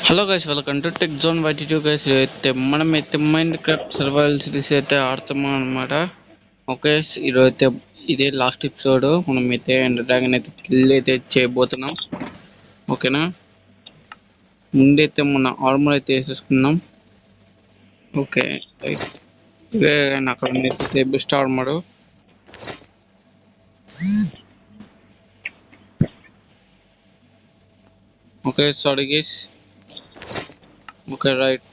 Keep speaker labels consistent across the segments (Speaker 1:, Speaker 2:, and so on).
Speaker 1: Hello guys, welcome to tech zone YT guys. అయితే మనమైతే mind craft survival series అయితే ఆడుతున్నాం అనమాట. ఓకే, ఈరోజు అయితే ఇదే లాస్ట్ ఎపిసోడ్. మనమైతే ఎండర్ డ్రాగన్ అయితే కిల్ అయితే చేయబోతున్నాం. ఓకేనా, ముందైతే మన ఆర్మర్ అయితే వేసేసుకున్నాం. ఓకే రైట్, ఇదే అక్కడ అయితే best armour. Okay sorry guys. Okay right.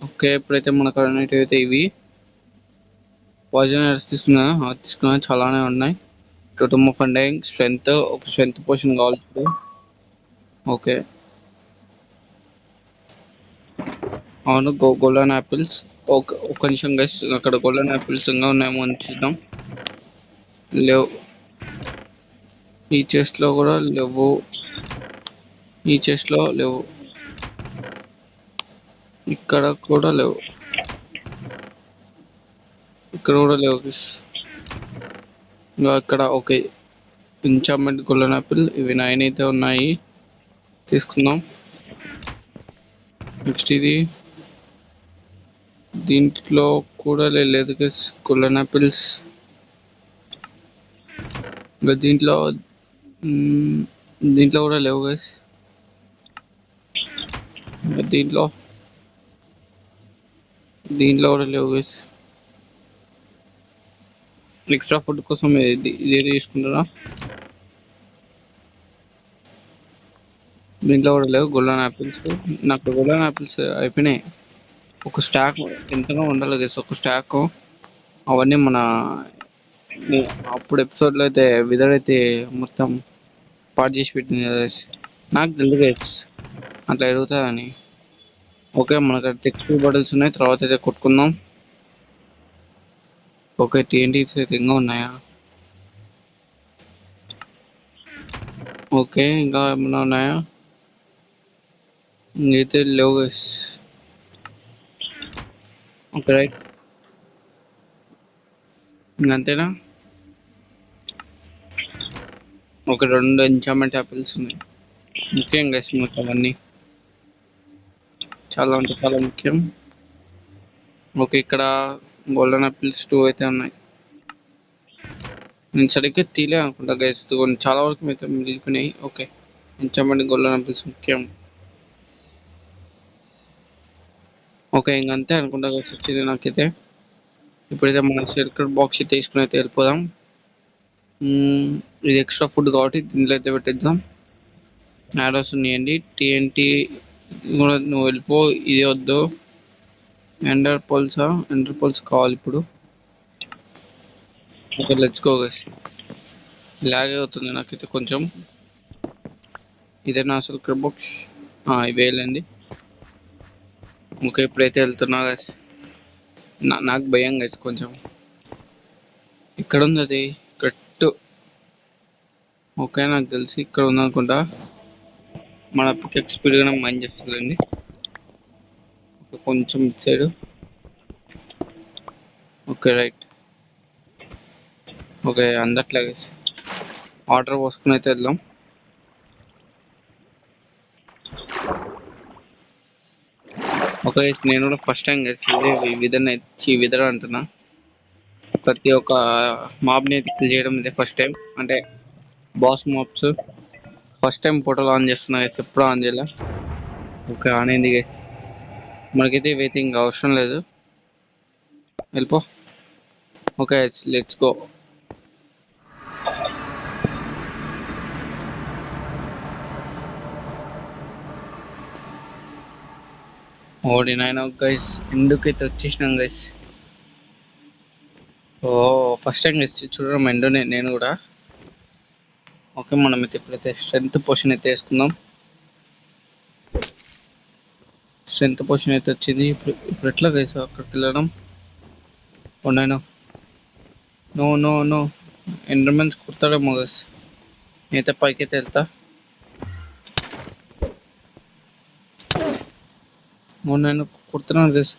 Speaker 1: Okay, ఇప్పుడైతే మనకు అయితే ఇవి పాయిజనర్స్ తీసుకున్నా చాలానే ఉన్నాయి. టోటమ్ ఆఫ్ అండింగ్ స్ట్రెంత్, ఒక స్ట్రెంత్ పోషన్ కావాలి ఇప్పుడు. ఓకే అవును, గోల్డెన్ యాపిల్స్. ఒక నిమిషం గైస్, అక్కడ గోల్డెన్ యాపిల్స్ ఇంకా ఉన్నాయేమో అని చూద్దాం. లేవు, ఈ చెస్ట్ లో కూడా లేవు, ఈ చెస్ట్ లో లేవు, ఇక్కడ కూడా లేవు, ఇక్కడ కూడా లేవు గైస్. ఇంకా ఇక్కడ ఓకే, ఎంచాంట్మెంట్ గోల్డెన్ యాపిల్ ఇవి 9 అయితే ఉన్నాయి, తీసుకుందాం. నెక్స్ట్ ఇది, దీంట్లో కూడా లేదు గైస్ గోల్డెన్ యాపిల్స్. ఇంకా దీంట్లో కూడా లేవు గైస్. దీంట్లో కూడా లేవు గైస్. ఎక్స్ట్రా ఫుడ్ కోసం ఇది తీసుకుంటారా? దీంట్లో కూడా లేవు గోల్డెన్ యాపిల్స్. నాకు గోల్డెన్ యాపిల్స్ అయిపోయినాయి. ఒక స్టాక్ ఎంతనో ఉండాలి గైస్, ఒక స్టాక్. అవన్నీ మన అప్పుడు ఎపిసోడ్లో అయితే విదర్ అయితే మొత్తం పాడు చేసి పెట్టింది కదా గైస్. నాకు తెలియదు గైస్ అట్లా ఎరుగుతుందని. ఓకే, మనకు టెక్స్టైల్ బాటిల్స్ ఉన్నాయి, తర్వాత అయితే కొట్టుకుందాం. ఓకే, టీఎన్టీస్ అయితే ఇంకా ఉన్నాయా? ఓకే, ఇంకా ఏమైనా ఉన్నాయా? ఇంకైతే లేవు గైస్. Okay right, ఇంకంతేనా? ఒక 2 ఎంచాంట్మెంట్ యాపిల్స్ ఉన్నాయి. ముఖ్యం గైస్ మనకు అవన్నీ చాలా అంటే చాలా ముఖ్యం. ఓకే, ఇక్కడ గోల్డెన్ యాపిల్స్ 2 అయితే ఉన్నాయి. నేను సరిగ్గా తీలే అనుకుంటా గైస్, చాలా వరకు అయితే మిగిలిపోయినాయి. ఓకే, ఎంచాంట్మెంట్ గోల్డెన్ యాపిల్స్ ముఖ్యం. ఓకే, ఇంకంతే అనుకుంటా గైస్ వచ్చింది నాకైతే. ఇప్పుడైతే మన సర్కిల్ బాక్స్ తీసుకుని అయితే వెళ్ళిపోదాం. ఇది ఎక్స్ట్రా ఫుడ్ కాబట్టి దీంట్లో అయితే పెట్టిద్దాం. యారోస్ ఉన్నాయండి, టీఎన్టీ కూడా నువ్వు వెళ్ళిపో. ఇది వద్దు, ఎండర్ పల్స్ కావాలి ఇప్పుడు. Okay let's go guys. Lag అవుతుంది నాకైతే కొంచెం. ఇదే నా సర్కిల్ బాక్స్, ఇవి వేయాలండి. ఓకే, ఇప్పుడైతే వెళ్తున్నా గైస్. నాకు భయం గైస్ కొంచెం. ఇక్కడ ఉంది అది కరెక్ట్. ఓకే, నాకు తెలిసి ఇక్కడ ఉంది అనుకుంటా. మన పికెక్ స్పీడ్గా మైండ్ చేస్తుందండి. కొంచెం ఇటు సైడ్. Okay right. ఓకే, అందట్లే గైస్. వాటర్ పోసుకుని అయితే వెళ్దాం. ఓకే, నేను కూడా ఫస్ట్ టైం గైస్ ఈ విధర్ అంటున్నా. ప్రతి ఒక్క మాబ్ని అయితే కిల్ చేయడం ఇదే ఫస్ట్ టైం, అంటే boss mobs. First time portal on చేస్తున్నా గైస్, ఎప్పుడు ఆన్ చేయలే. ఓకే, ఆన్ అయింది గైస్. మనకైతే ఇవైతే ఇంకా అవసరం లేదు, వెళ్ళిపో. Okay let's go. ఓడినైనా గైస్, ఎందుకైతే వచ్చేసినాం గైస్. ఓ ఫస్ట్ టైం గైస్ చూడడం ఎండు నేను కూడా. ఓకే, మనం అయితే ఇప్పుడైతే స్ట్రెంత్ పోషన్ అయితే వేసుకుందాం. స్ట్రెంత్ పోషన్ అయితే వచ్చింది. ఇప్పుడు ఎట్లా గైస్ అక్కడికి వెళ్ళడం? ఉన్నాను. నో నో నో, ఎండర్మెన్స్ కుడతాడేమో గైస్. నేనైతే పైకి అయితే వెళ్తా. నేను కుడుతున్నాను గైస్.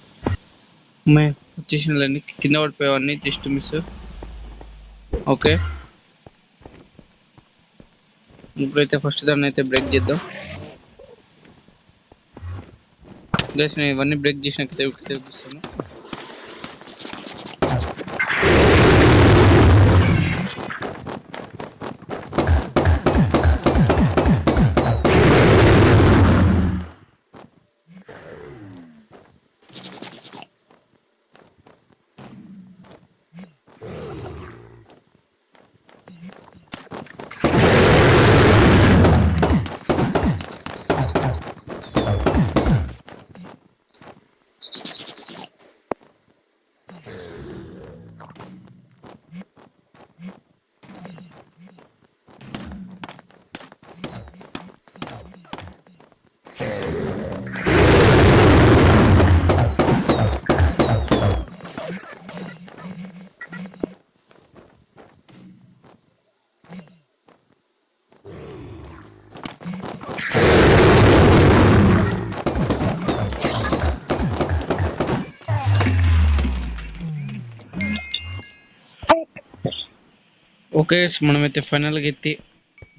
Speaker 1: అమ్మాయి వచ్చేసినలేండి, కింద పడిపోయేవాడిని, జస్ట్ మిస్. ఓకే ఇప్పుడైతే ఫస్ట్ దాన్ని అయితే బ్రేక్ చేద్దాం గైస్. నేను ఇవన్నీ బ్రేక్ చేసినాక చూపిస్తాను. ఓకే, మనమైతే ఫైనల్గా అయితే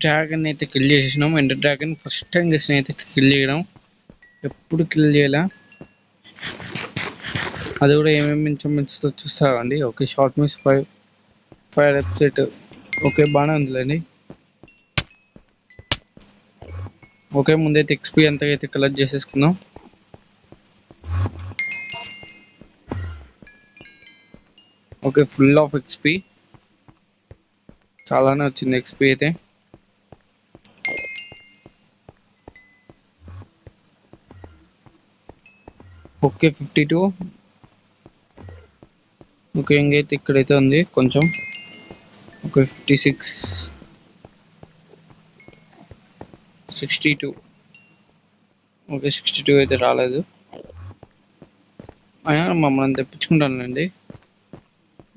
Speaker 1: డ్రాగన్ అయితే కిల్ చేసేసినాం. ఎండర్ డ్రాగన్ ఫస్ట్ టైం చేసిన అయితే కిల్ చేయడం, ఎప్పుడు కిల్ చేయాల, అది కూడా ఏమేమి మించుతో చూస్తారండి. Okay, short miss 5 website. Okay, బాగానే ఉందిలేండి. ఓకే, ముందైతే ఎక్స్పీ అంతా అయితే కలెక్ట్ చేసేసుకుందాం. ఓకే, ఫుల్ ఆఫ్ ఎక్స్పీ, చాలానే వచ్చింది ఎక్స్పీ అయితే. ఓకే, 52. ఓకే, ఇంకైతే ఇక్కడైతే ఉంది కొంచెం. ఓకే, 56, 62. ఓకే, 62 అయితే రాలేదు, అయినా మమ్మల్ని తెప్పించుకుంటానండి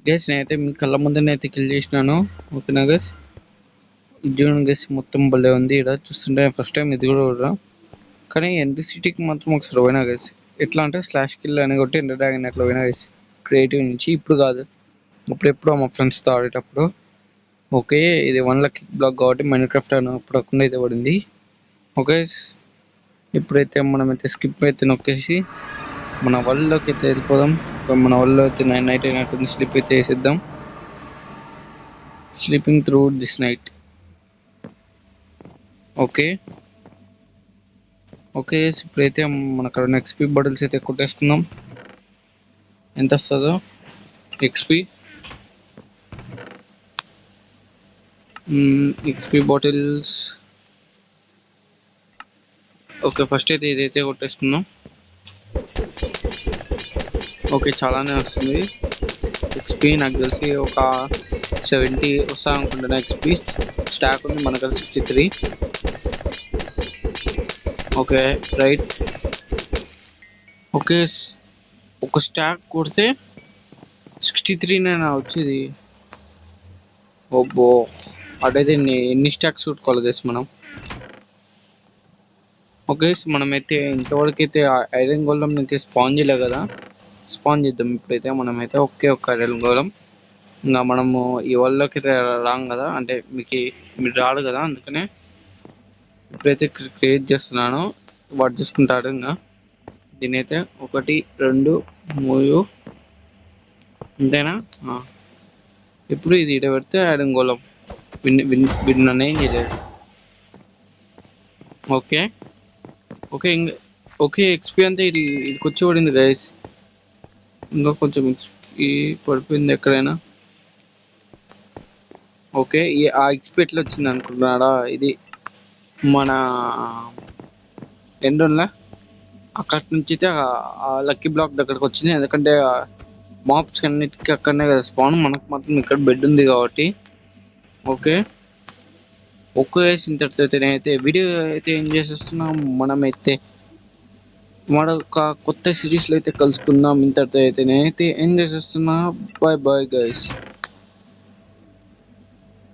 Speaker 1: గైస్. నేనైతే మీ కళ్ళ ముందరనే అయితే కిల్ చేసినాను. ఓకేనా గైస్, జూన్ గైస్ మొత్తం భలే ఉంది. ఇక్కడ చూస్తుంటే ఫస్ట్ టైం ఇది కూడా కానీ ఎన్బిసిటీకి మాత్రం ఒకసారి పోయినా గైస్. ఎట్లా అంటే స్లాష్ కిల్ అని కొట్టి ఎండర్ డ్రాగన్ అట్లా పోయినా గైస్, క్రియేటివ్ నుంచి. ఇప్పుడు కాదు, అప్పుడెప్పుడో మా ఫ్రెండ్స్తో ఆడేటప్పుడు. ఓకే, ఇది 1 లక్కీ బ్లాక్ కాబట్టి మైండ్ క్రాఫ్ట్ అని అప్పుడు అయితే పడింది. ఓకే, ఇప్పుడైతే మనమైతే స్కిప్ అయితే నొక్కేసి మన వరల్డ్లోకి అయితే వెళ్ళిపోదాం. మన వరల్డ్లో అయితే నైట్ అయినట్టుంది, స్లీప్ అయితే వేసేద్దాం. Sleeping through this night. Okay okay, ఇప్పుడైతే మన అక్కడ ఎక్స్పీ బాటిల్స్ అయితే కొట్టేసుకుందాం. ఎంత వస్తుందో XP. XP bottles. Okay, first అయితే ఇదైతే కొట్టేసుకుందాం. ఓకే, చాలానే వస్తుంది ఎక్స్పీ. నాకు తెలిసి ఒక 70 వస్తా అనుకుంటున్నా ఎక్స్పీ. స్టాక్ ఉంది మన దగ్గర 63. Okay, right. ఓకే, ఒక స్టాక్ కొడితే 63నేనా వచ్చేది? ఓబ్బో, అటైతే ఎన్ని స్టాక్స్ కొట్టుకోవాలి గైస్ మనం. ఓకే, మనమైతే ఇంతవరకు అయితే ఐరన్ గోళం అయితే స్పాన్ చేయలే కదా, స్పాన్ చేద్దాం ఇప్పుడైతే మనమైతే. ఓకే, ఒక ఐరన్ గోళం. ఇంకా మనము ఈ వరల్డ్లోకి అయితే రాం కదా, అంటే మీరు రాడు కదా, అందుకనే ఇప్పుడైతే క్రియేట్ చేస్తున్నాను. వాడు చూసుకుంటాడు. ఇంకా దీని అయితే 1, 2, 3 అంతేనా. ఇప్పుడు ఇది ఇడ పెడితే ఐరన్ గోళం వీడు నన్ను ఏం చేయలేదు. ఓకే ఓకే ఓకే, ఎక్స్పీ అంతా ఇదికి వచ్చి పడింది గైస్. ఇంకా కొంచెం ఎక్స్పీ పడిపోయింది ఎక్కడైనా. ఓకే, ఆ ఎక్స్పీ ఎట్లా వచ్చింది అనుకుంటున్నాడా, ఇది మన ఎండులా అక్కడి నుంచి అయితే ఆ లక్కీ బ్లాక్ దగ్గరకు వచ్చింది. ఎందుకంటే మాప్స్ అన్నిటికీ అక్కడనే కదా స్పాన్, మనకు మాత్రం ఇక్కడ బెడ్ ఉంది కాబట్టి. ఓకే ఒక్క వేసి ఇంతటితో అయితే వీడియో అయితే ఏం చేసేస్తున్నాం మనమైతే. మరొక కొత్త సిరీస్లో అయితే కలుసుకుందాం. ఇంతటితో అయితే నేనైతే ఏం చేసేస్తున్నా. Bye bye guys.